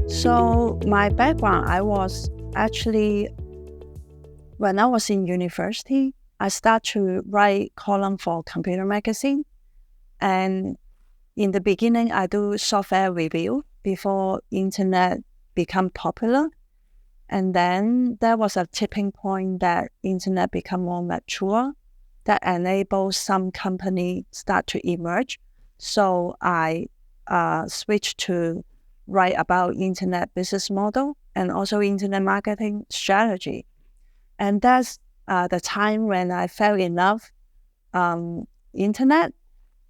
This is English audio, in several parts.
So my background, I was actually, when I was in university, I started to write column for computer magazine. And in the beginning, I do software review before internet become popular. And then there was a tipping point that internet become more mature that enabled some company start to emerge. So I switched to write about internet business model and also internet marketing strategy. And that's the time when I fell in love internet.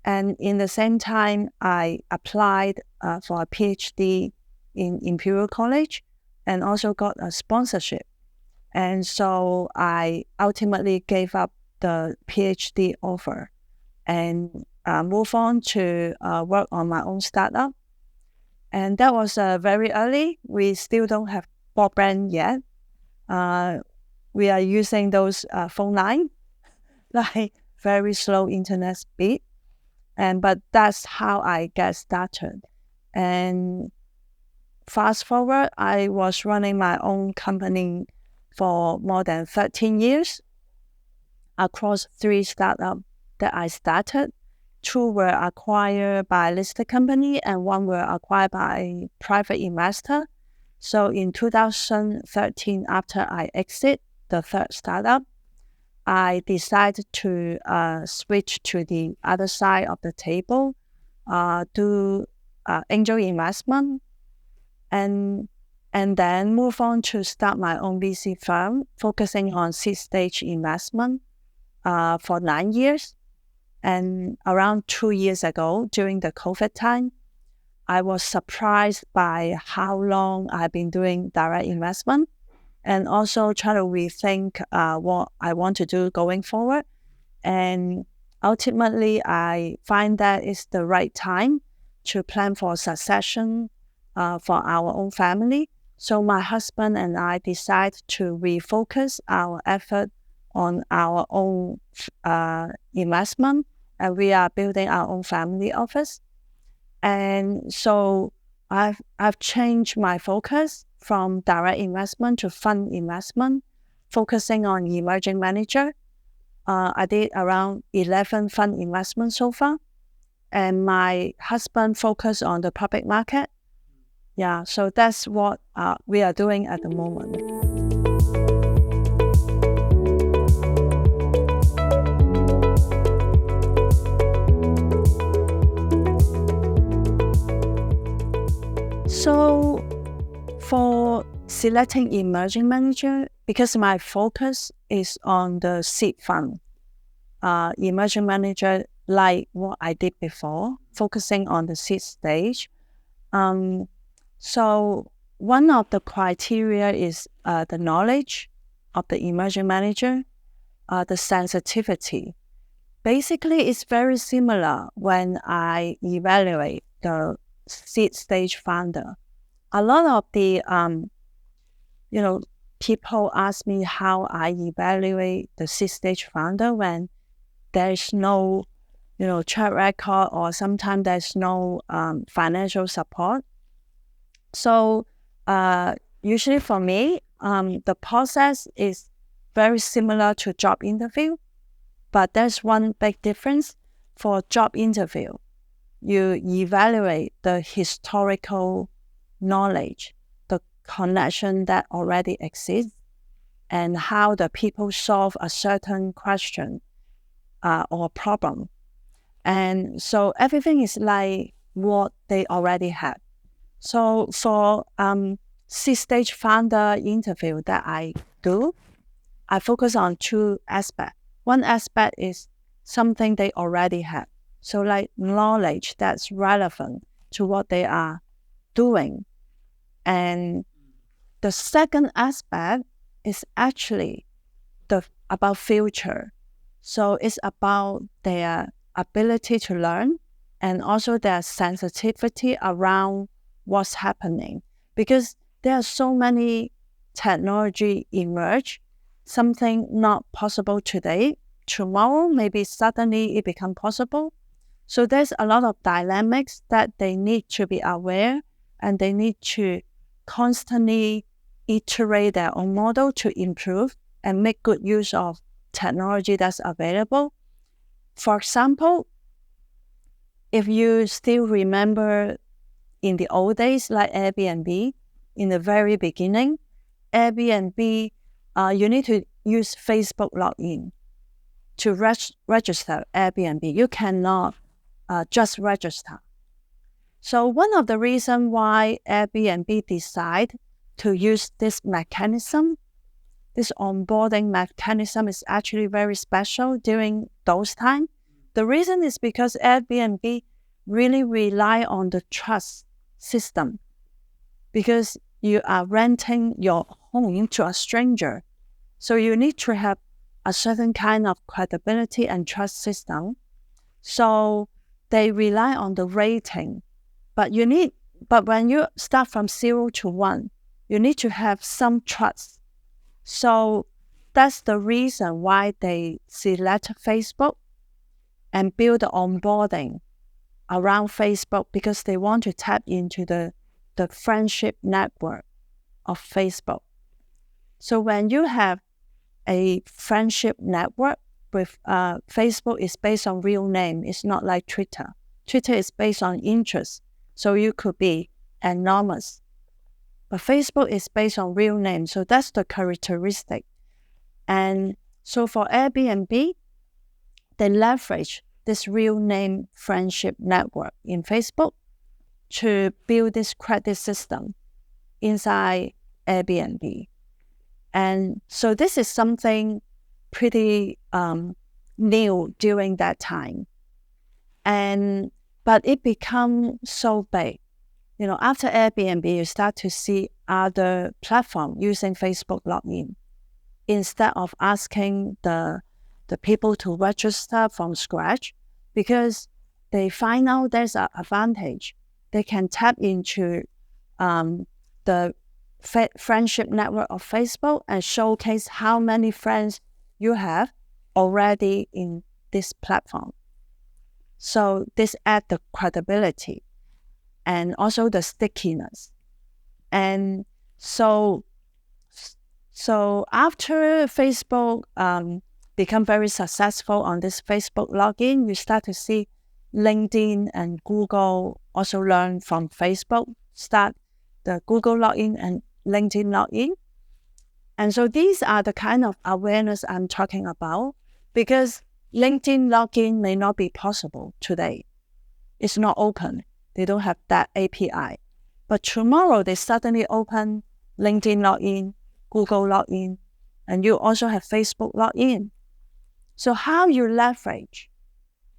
And in the same time, I applied for a PhD in Imperial College and also got a sponsorship. And so I ultimately gave up the PhD offer and move on to work on my own startup. And that was very early. We still don't have broadband yet. We are using those phone line, like very slow internet speed. But that's how I get started. And fast forward, I was running my own company for more than 13 years across 3 startups that I started. 2 were acquired by a listed company and 1 were acquired by a private investor. So in 2013, after I exit the 3rd startup, I decided to switch to the other side of the table, do angel investment, and then move on to start my own VC firm, focusing on seed stage investment for 9 years. And around 2 years ago, during the COVID time, I was surprised by how long I've been doing direct investment and also try to rethink what I want to do going forward. And ultimately, I find that it's the right time to plan for succession for our own family. So my husband and I decided to refocus our effort on our own investment, and we are building our own family office. And so I've changed my focus from direct investment to fund investment, focusing on emerging manager. I did around 11 fund investments so far, and my husband focused on the public market. Yeah, so that's what we are doing at the moment. So for selecting emerging manager, because my focus is on the seed fund, emerging manager like what I did before, focusing on the seed stage. So one of the criteria is the knowledge of the emerging manager, the sensitivity. Basically, it's very similar when I evaluate the seed stage founder. A lot of the people ask me how I evaluate the seed stage founder when there's no track record, or sometimes there's no financial support. So usually for me, the process is very similar to job interview, but there's one big difference. For job interview, you evaluate the historical knowledge, the connection that already exists, and how the people solve a certain question or problem. And so everything is like what they already have. So for seed stage founder interview that I do, I focus on 2 aspects. One aspect is something they already have. So like knowledge that's relevant to what they are doing. And the second aspect is actually about future. So it's about their ability to learn and also their sensitivity around what's happening. Because there are so many technology emerge, something not possible today, tomorrow maybe suddenly it become possible. So there's a lot of dynamics that they need to be aware, and they need to constantly iterate their own model to improve and make good use of technology that's available. For example, if you still remember in the old days, like Airbnb, in the very beginning, Airbnb, you need to use Facebook login to register Airbnb. You cannot just register. So one of the reasons why Airbnb decide to use this mechanism, this onboarding mechanism, is actually very special during those times. The reason is because Airbnb really rely on the trust system, because you are renting your home to a stranger. So you need to have a certain kind of credibility and trust system. So they rely on the rating. But when you start from 0 to 1, you need to have some trust. So that's the reason why they select Facebook and build the onboarding around Facebook, because they want to tap into the friendship network of Facebook. So when you have a friendship network with Facebook, is based on real name. It's not like Twitter. Twitter is based on interest. So you could be anonymous. But Facebook is based on real name. So that's the characteristic. And so for Airbnb, they leverage this real name friendship network in Facebook to build this credit system inside Airbnb. And so this is something pretty new during that time. But it become so big. After Airbnb, you start to see other platforms using Facebook login. Instead of asking the people to register from scratch, because they find out there's an advantage. They can tap into the friendship network of Facebook and showcase how many friends you have already in this platform. So this adds the credibility and also the stickiness. And so after Facebook become very successful on this Facebook login, you start to see LinkedIn and Google also learn from Facebook, start the Google login and LinkedIn login. And so these are the kind of awareness I'm talking about, because LinkedIn login may not be possible today. It's not open. They don't have that API. But tomorrow they suddenly open LinkedIn login, Google login, and you also have Facebook login. So how you leverage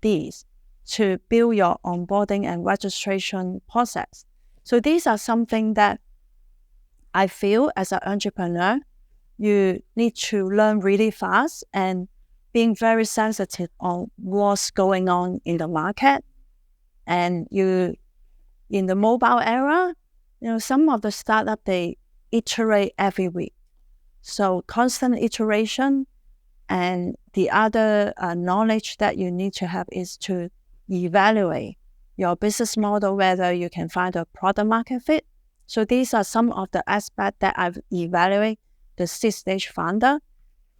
these to build your onboarding and registration process. So these are something that I feel as an entrepreneur, you need to learn really fast and being very sensitive on what's going on in the market. And in the mobile era, some of the startups, they iterate every week. So constant iteration. And the other knowledge that you need to have is to evaluate your business model, whether you can find a product market fit. So these are some of the aspects that I've evaluated the seed stage founder.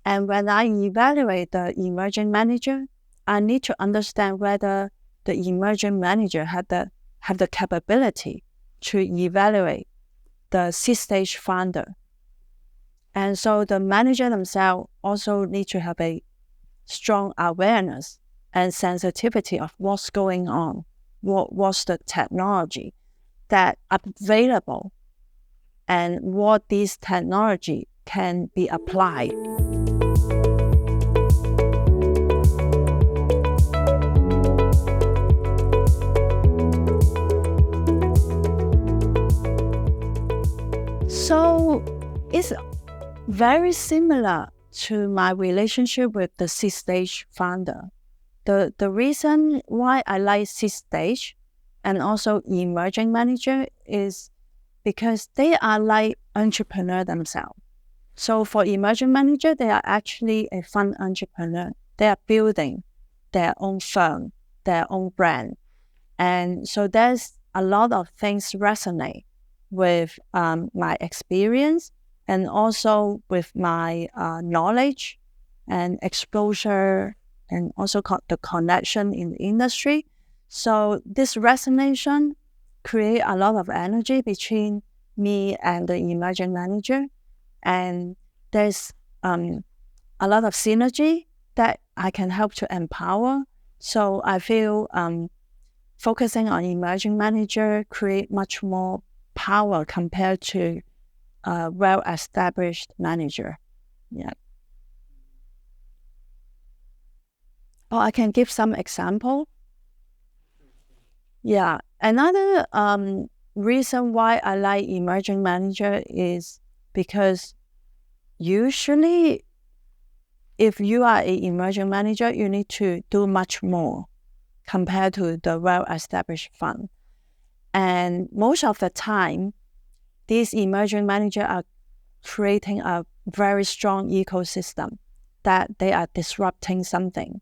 And when I evaluate the emerging manager, I need to understand whether the emerging manager have the capability to evaluate the seed stage founder. And so the manager themselves also need to have a strong awareness and sensitivity of what's going on, what's the technology that available, and what these technology can be applied. So it's very similar to my relationship with the seed stage founder. The reason why I like seed stage and also emerging manager is because they are like entrepreneur themselves. So for emerging manager, they are actually a fund entrepreneur. They are building their own firm, their own brand. And so there's a lot of things resonate with my experience and also with my knowledge and exposure and also the connection in the industry. So this resonation create a lot of energy between me and the emerging manager. And there's a lot of synergy that I can help to empower. So I feel focusing on emerging manager create much more power compared to a well-established manager. Yeah. Oh, I can give some example. Yeah. Another reason why I like emerging manager is because usually if you are an emerging manager, you need to do much more compared to the well-established fund. And most of the time, these emerging managers are creating a very strong ecosystem that they are disrupting something.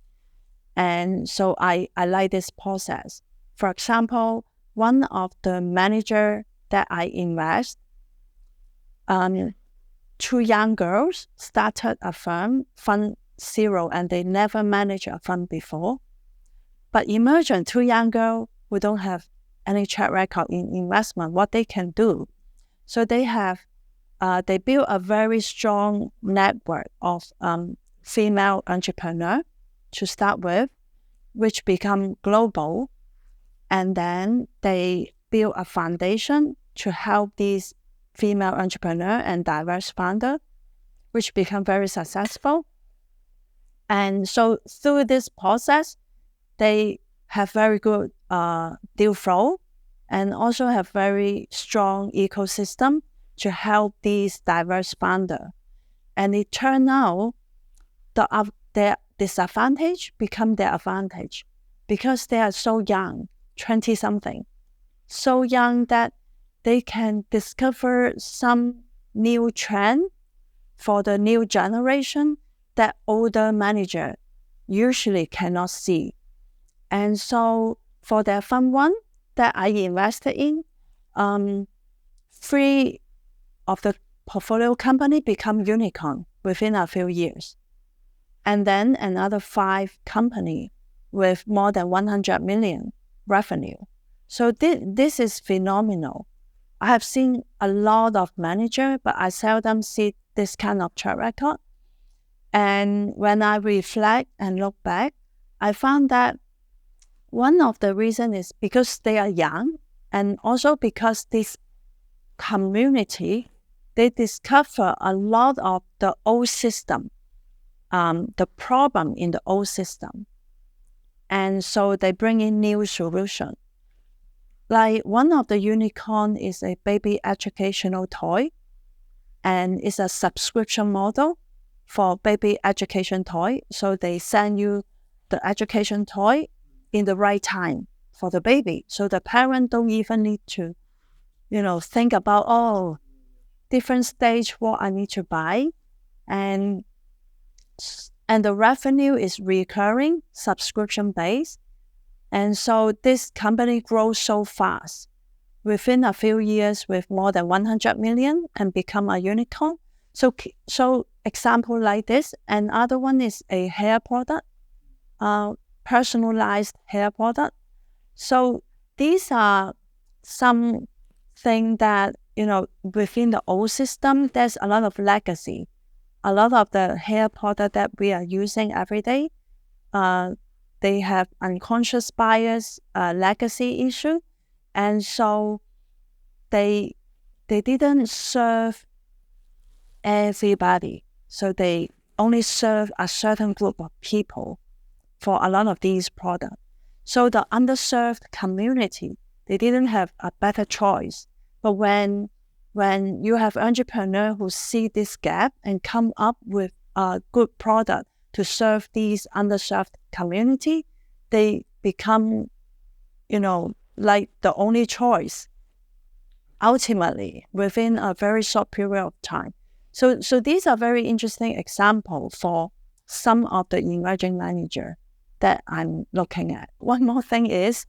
And so I like this process. For example, one of the manager that I invest, two young girls started a firm, Fund Zero, and they never managed a fund before. But imagine two young girls who don't have any track record in investment, what they can do. So they built a very strong network of female entrepreneurs to start with, which become global. And then they build a foundation to help these female entrepreneurs and diverse founders, which become very successful. And so through this process, they have very good deal flow and also have very strong ecosystem to help these diverse founders. And it turned out their disadvantage become their advantage because they are so young, 20-something, so young that they can discover some new trend for the new generation that older manager usually cannot see. And so for their fund one that I invested in, 3 of the portfolio company become unicorn within a few years. And then another 5 company with more than 100 million revenue. So this is phenomenal. I have seen a lot of managers, but I seldom see this kind of track record. And when I reflect and look back, I found that one of the reasons is because they are young, and also because this community, they discover a lot of the old system, the problem in the old system. And so they bring in new solution. Like one of the unicorn is a baby educational toy, and it's a subscription model for baby education toy. So they send you the education toy in the right time for the baby. So the parent don't even need to, think about, different stage what I need to buy. And the revenue is recurring, subscription based. And so this company grows so fast within a few years with more than 100 million and become a unicorn. So example like this. Another one is a hair product, personalized hair product. So these are some things that, within the old system, there's a lot of legacy. A lot of the hair product that we are using every day, they have unconscious bias, legacy issue. And so they didn't serve everybody. So they only serve a certain group of people for a lot of these products. So the underserved community, they didn't have a better choice. But when you have entrepreneurs who see this gap and come up with a good product to serve these underserved community, they become, like the only choice, ultimately, within a very short period of time. So these are very interesting examples for some of the emerging managers that I'm looking at. One more thing is,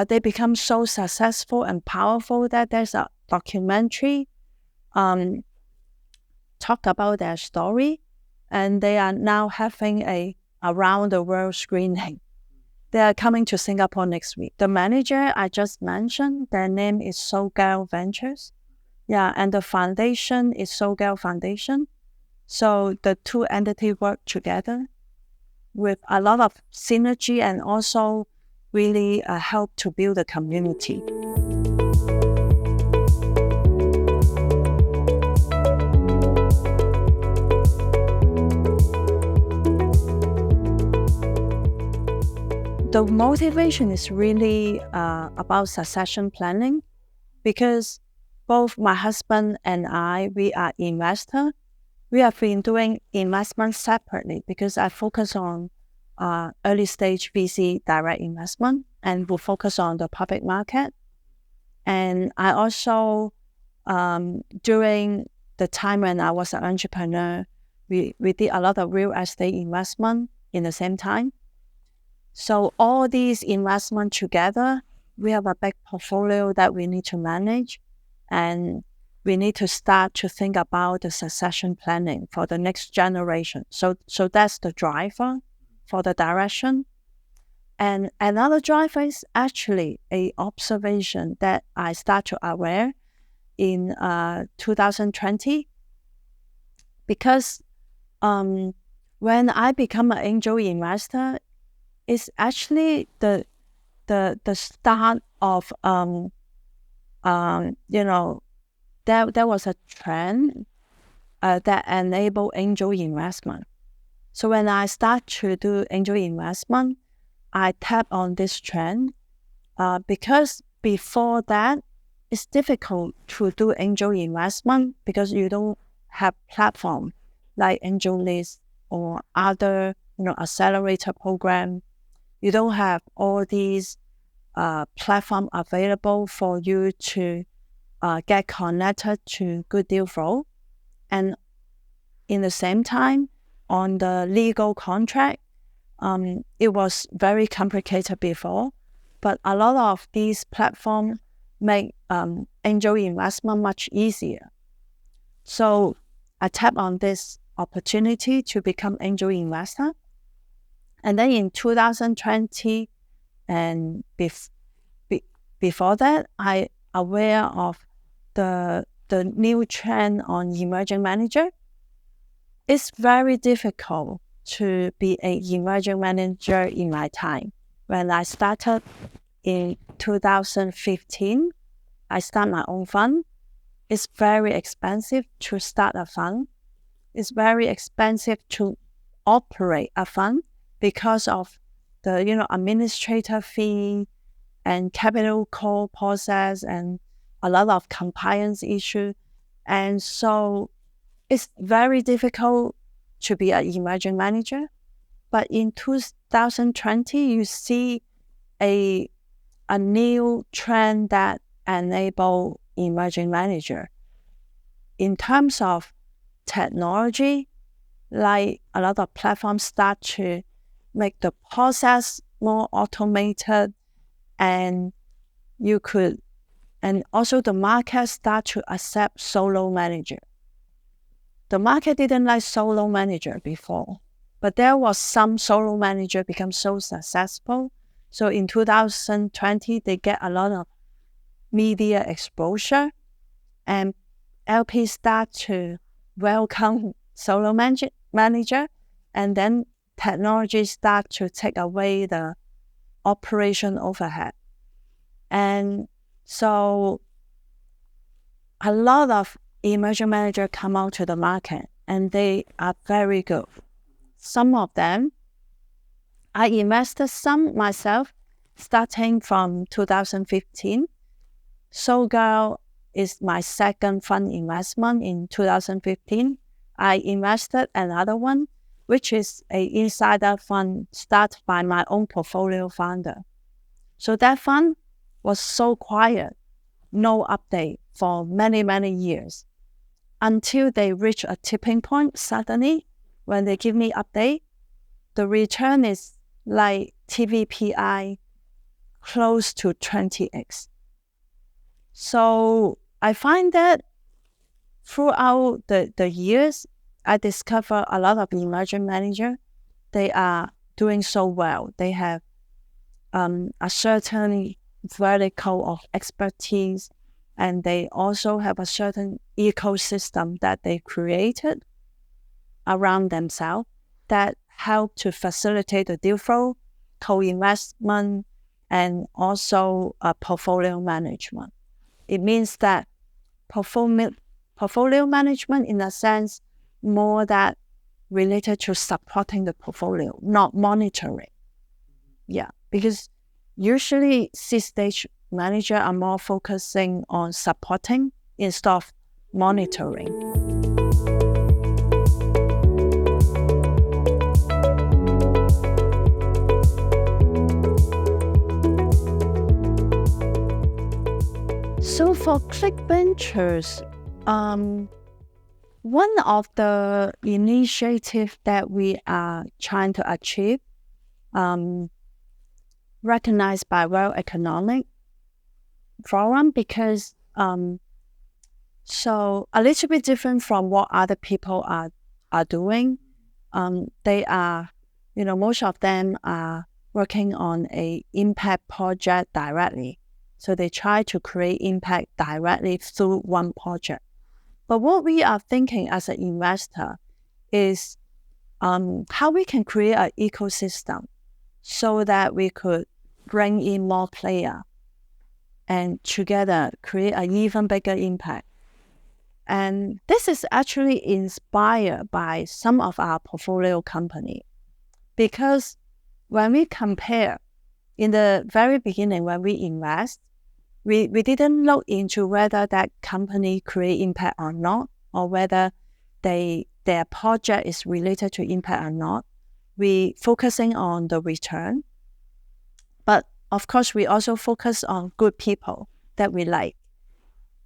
they become so successful and powerful that there's a documentary talk about their story, and they are now having a around the world screening. They are coming to Singapore next week. The manager I just mentioned, their name is Sogao Ventures. Yeah, and the foundation is Sogao Foundation. So the two entities work together with a lot of synergy and also really help to build a community. The motivation is really about succession planning, because both my husband and I, we are investors. We have been doing investment separately because I focus on early stage VC direct investment and will focus on the public market. And I also, during the time when I was an entrepreneur, we did a lot of real estate investment in the same time. So all these investments together, we have a big portfolio that we need to manage, and we need to start to think about the succession planning for the next generation. So that's the driver for the direction. And another driver is actually an observation that I start to aware in 2020, because when I become an angel investor, it's actually the start of there was a trend that enabled angel investment. So when I start to do angel investment, I tap on this trend because before that, it's difficult to do angel investment because you don't have platform like AngelList or other accelerator program. You don't have all these platform available for you to get connected to good deal flow. And in the same time, on the legal contract, it was very complicated before, but a lot of these platforms make angel investment much easier. So I tap on this opportunity to become angel investor. And then in 2020 and before that, I aware of the new trend on emerging manager. It's very difficult to be an emerging manager in my time. When I started in 2015, I started my own fund. It's very expensive to start a fund. It's very expensive to operate a fund because of the administrator fee and capital call process and a lot of compliance issue. And so it's very difficult to be an emerging manager. But in 2020, you see a new trend that enable emerging manager. In terms of technology, like a lot of platforms start to make the process more automated, and also the market start to accept solo manager. The market didn't like solo manager before, but there was some solo manager become so successful. So in 2020, they get a lot of media exposure, and LP start to welcome solo manager, and then technology start to take away the operation overhead. And so a lot of emerging managers come out to the market, and they are very good. Some of them, I invested some myself starting from 2015. Sogao is my second fund investment in 2015. I invested another one, which is an insider fund started by my own portfolio founder. So that fund was so quiet, no update for many, many years, until they reach a tipping point. Suddenly, when they give me update, the return is like TVPI close to 20x. So I find that throughout the years, I discover a lot of emerging managers, they are doing so well. They have a certain vertical of expertise, and they also have a certain ecosystem that they created around themselves that help to facilitate the deal flow, co-investment, and also portfolio management. It means that portfolio management, in a sense, more that related to supporting the portfolio, not monitoring. Yeah, because usually C-stage managers are more focusing on supporting instead of monitoring. So for Click Ventures, one of the initiatives that we are trying to achieve, recognized by World Economic Forum, because so a little bit different from what other people are doing. They are, most of them are working on a impact project directly. So they try to create impact directly through one project. But what we are thinking as an investor is how we can create an ecosystem so that we could bring in more players and together create an even bigger impact. And this is actually inspired by some of our portfolio company, because when we compare in the very beginning, when we invest, we didn't look into whether that company create impact or not, or whether their project is related to impact or not. We focusing on the return. But of course, we also focus on good people that we like.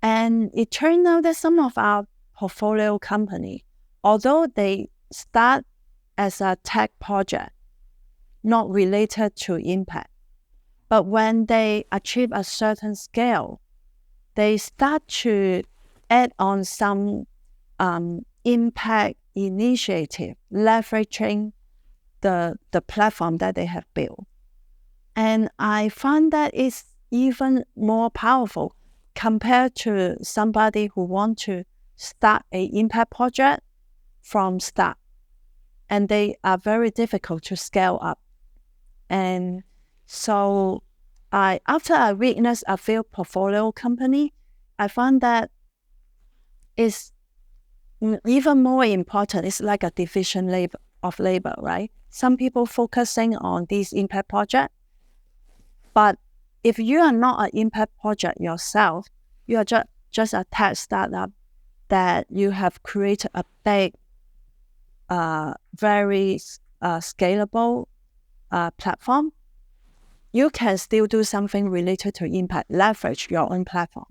And it turned out that some of our portfolio company, although they start as a tech project, not related to impact, but when they achieve a certain scale, they start to add on some impact initiative, leveraging the platform that they have built. And I find that it's even more powerful compared to somebody who want to start an impact project from start. And they are very difficult to scale up. And so after I witnessed a few portfolio company, I found that it's even more important. It's like a division of labor, right? Some people focusing on these impact projects, but if you are not an impact project yourself, you are just a tech startup that you have created a big, very scalable platform, you can still do something related to impact, leverage your own platform.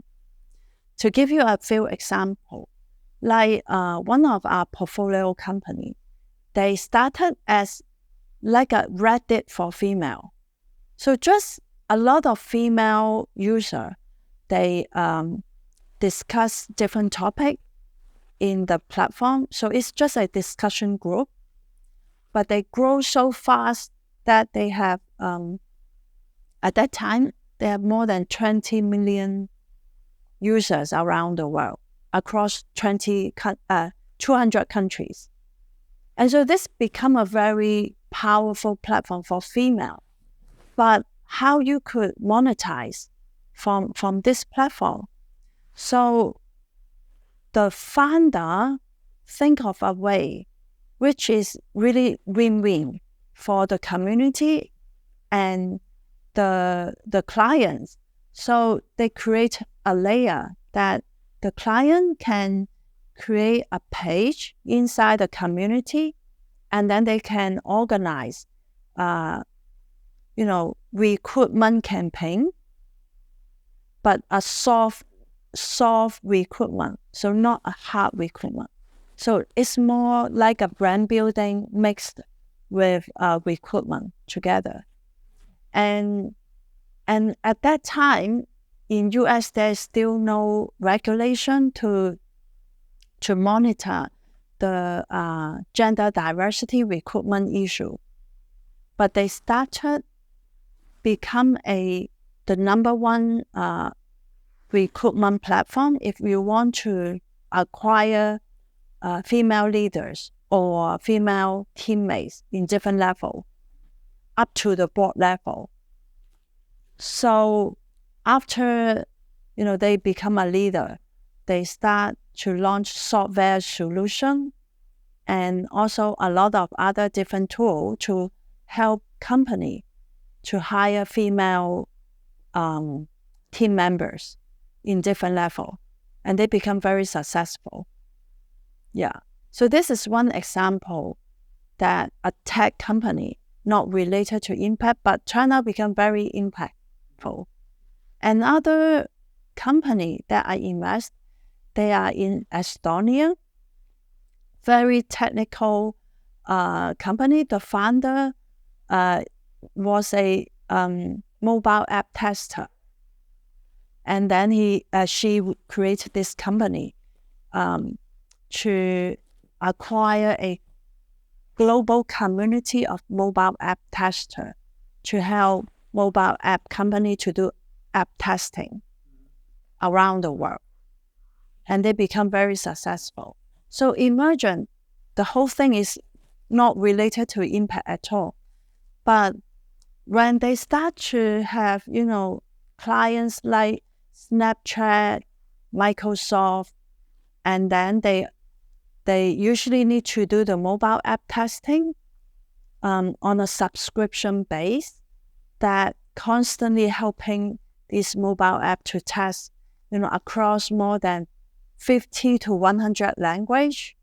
To give you a few examples, like one of our portfolio company, they started as like a Reddit for female. So just a lot of female users, they discuss different topics in the platform. So it's just a discussion group, but they grow so fast that they have, at that time, they have more than 20 million users around the world, across 200 countries. And so this become a very powerful platform for female. But how you could monetize from this platform? So the founder think of a way which is really win-win for the community and the clients. So they create a layer that the client can create a page inside the community, and then they can organize recruitment campaign, but a soft recruitment, so not a hard recruitment. So it's more like a brand building mixed with recruitment together. And And at that time, in US, there's still no regulation to monitor the gender diversity recruitment issue. But they started become the number one recruitment platform if you want to acquire female leaders or female teammates in different level, up to the board level. So after they become a leader, they start to launch software solution and also a lot of other different tools to help company to hire female team members in different level, and they become very successful. Yeah. So this is one example that a tech company not related to impact, but China become very impactful. Another company that I invest, they are in Estonia, very technical company. The founder was a mobile app tester, and then she created this company to acquire a global community of mobile app testers to help mobile app company to do app testing around the world. And they become very successful. So imagine the whole thing is not related to impact at all. But when they start to have, clients like Snapchat, Microsoft, and then they usually need to do the mobile app testing on a subscription base, that constantly helping this mobile app to test, across more than 50 to 100 language.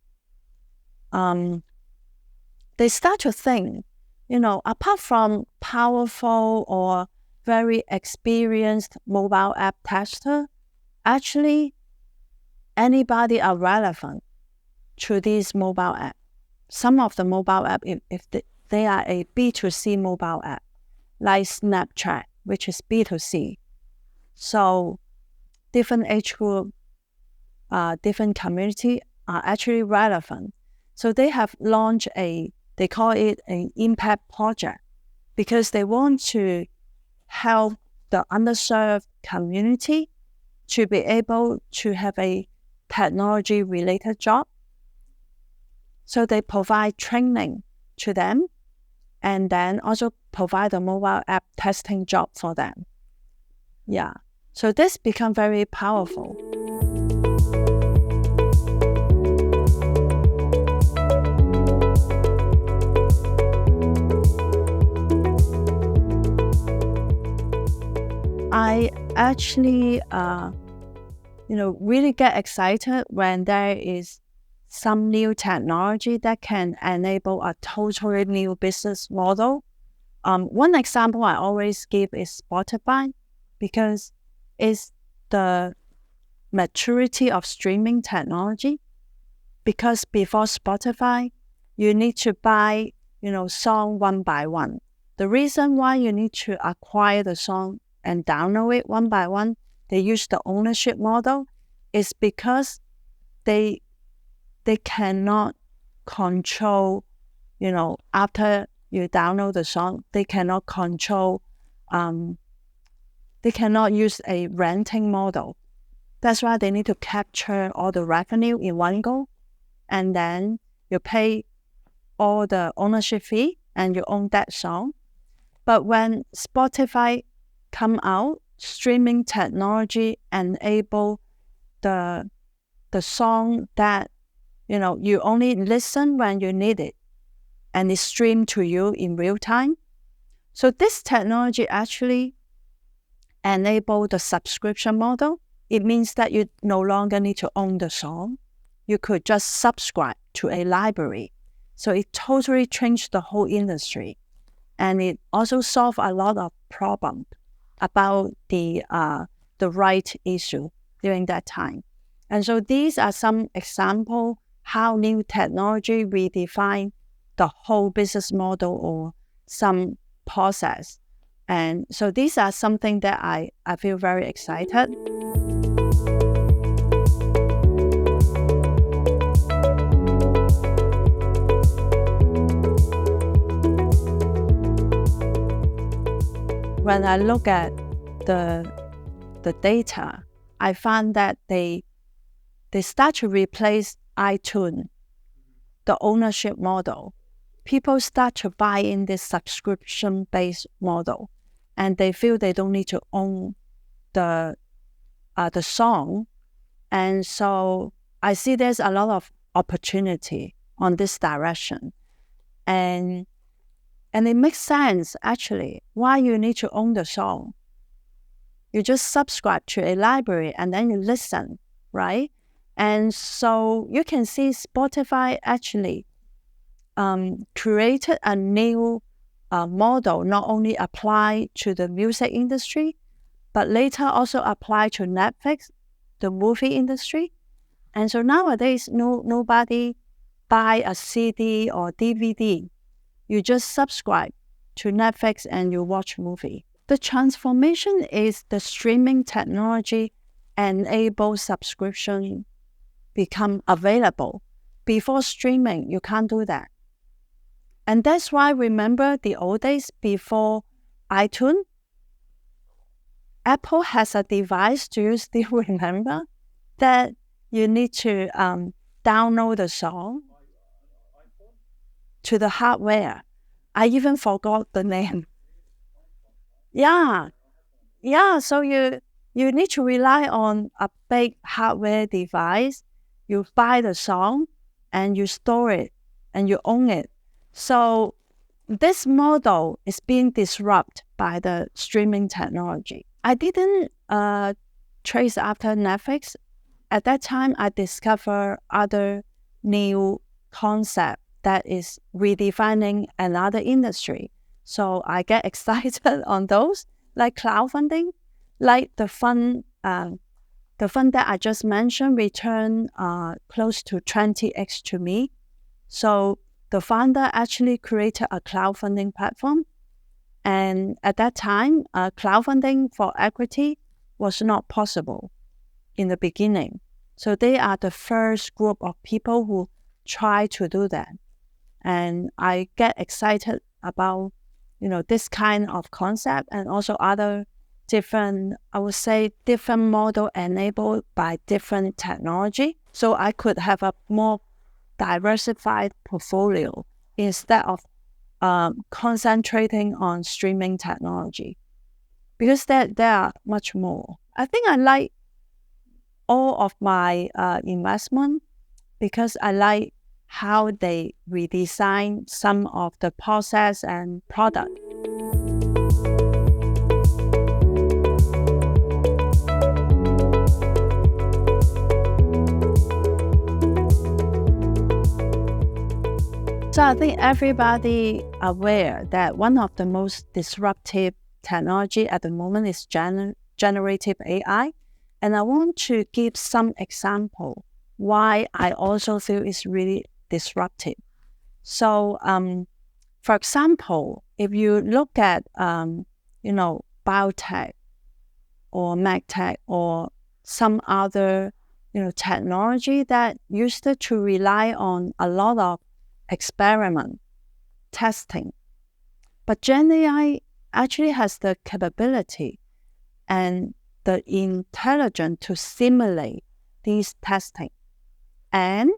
They start to think, apart from powerful or very experienced mobile app tester, actually anybody are relevant to these mobile app. Some of the mobile app, if they are a B2C mobile app, like Snapchat, which is B2C. So different age group, different community are actually relevant. So they have launched they call it an impact project, because they want to help the underserved community to be able to have a technology-related job. So they provide training to them, and then also provide a mobile app testing job for them. Yeah. So this become very powerful. I actually, really get excited when there is some new technology that can enable a totally new business model. One example I always give is Spotify, because it's the maturity of streaming technology. Because before Spotify, you need to buy, song one by one. The reason why you need to acquire the song and download it one by one, they use the ownership model, is because they cannot control, after you download the song, they cannot control, they cannot use a renting model. That's why they need to capture all the revenue in one go, and then you pay all the ownership fee and you own that song. But when Spotify come out, streaming technology enable the song that you only listen when you need it, and it's streamed to you in real time. So this technology actually enable the subscription model. It means that you no longer need to own the song. You could just subscribe to a library. So it totally changed the whole industry, and it also solved a lot of problems about the right issue during that time. And so these are some examples how new technology redefine the whole business model or some process. And so these are something that I feel very excited. When I look at the data, I found that they start to replace iTunes, the ownership model. People start to buy in this subscription-based model, and they feel they don't need to own the song. And so I see there's a lot of opportunity on this direction. And it makes sense, actually, why you need to own the song. You just subscribe to a library and then you listen, right? And so you can see Spotify actually created a new model, not only apply to the music industry, but later also apply to Netflix, the movie industry. And so nowadays, nobody buy a CD or DVD. You just subscribe to Netflix and you watch movie. The transformation is the streaming technology enable subscription become available. Before streaming, you can't do that. And that's why, remember the old days before iTunes? Apple has a device, do you still remember? That you need to download the song to the hardware. I even forgot the name. Yeah, so you need to rely on a big hardware device. You buy the song and you store it and you own it. So this model is being disrupted by the streaming technology. I didn't trace after Netflix. At that time, I discovered other new concept that is redefining another industry. So I get excited on those, like crowdfunding, like the fund that I just mentioned returned close to 20x to me. So the founder actually created a crowdfunding platform. And at that time, crowdfunding for equity was not possible in the beginning. So they are the first group of people who try to do that. And I get excited about, this kind of concept and also other different, I would say, different model enabled by different technology. So I could have a more diversified portfolio instead of concentrating on streaming technology, because there are much more. I think I like all of my investment because I like how they redesign some of the process and product. So I think everybody aware that one of the most disruptive technology at the moment is generative AI. And I want to give some example why I also feel it's really disruptive. So, for example, if you look at, biotech or medtech or some other, technology that used to rely on a lot of experiment, testing. But Gen AI actually has the capability and the intelligence to simulate these testing. And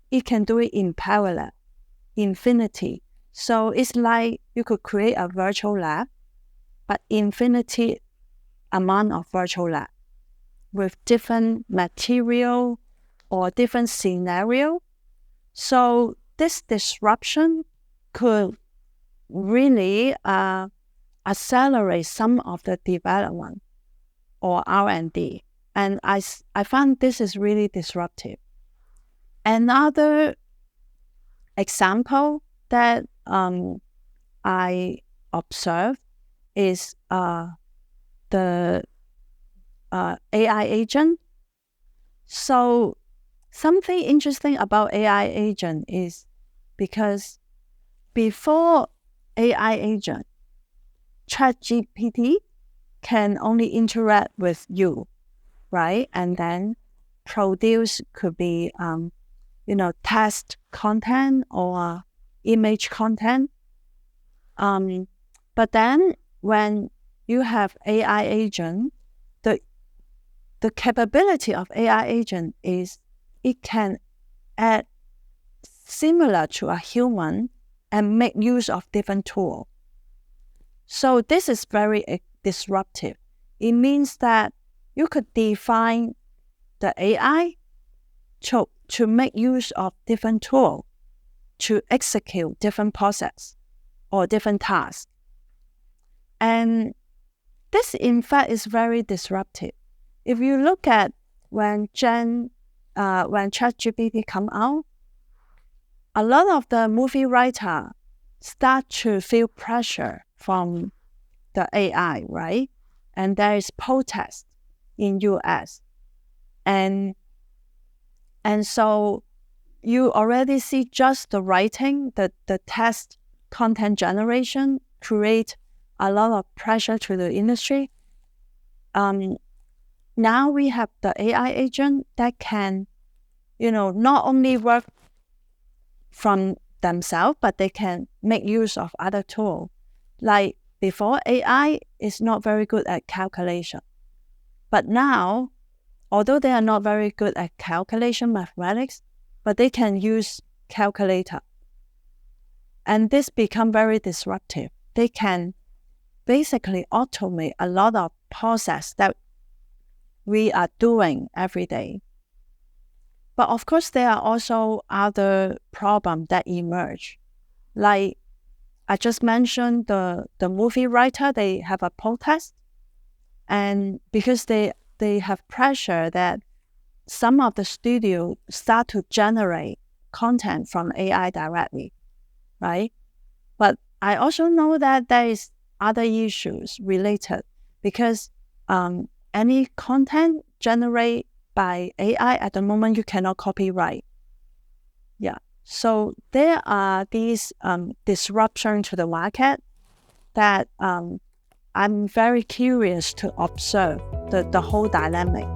it can do it in parallel, infinity. So it's like you could create a virtual lab, but infinity amount of virtual lab with different material or different scenario. So this disruption could really accelerate some of the development or R&D. And I find this is really disruptive. Another example that I observed is the AI agent. So something interesting about AI agent is because before AI agent, ChatGPT can only interact with you, right? And then produce could be, text content or image content. But then when you have AI agent, the capability of AI agent is it can add similar to a human and make use of different tools. So this is very disruptive. It means that you could define the AI to make use of different tools to execute different process or different tasks. And this, in fact, is very disruptive. If you look at when ChatGPT come out, a lot of the movie writer start to feel pressure from the AI, right? And there is protest in US. And so you already see just the writing, the text content generation create a lot of pressure to the industry. Now we have the AI agent that can, not only work from themselves, but they can make use of other tools. Like before, AI is not very good at calculation. But now, although they are not very good at calculation mathematics, but they can use calculator. And this become very disruptive. They can basically automate a lot of process that we are doing every day. But of course, there are also other problems that emerge. Like I just mentioned, the movie writer, they have a protest. And because they have pressure that some of the studios start to generate content from AI directly, right? But I also know that there is other issues related because any content generated by AI at the moment, you cannot copyright. Yeah. So there are these disruptions to the market that I'm very curious to observe the whole dynamic.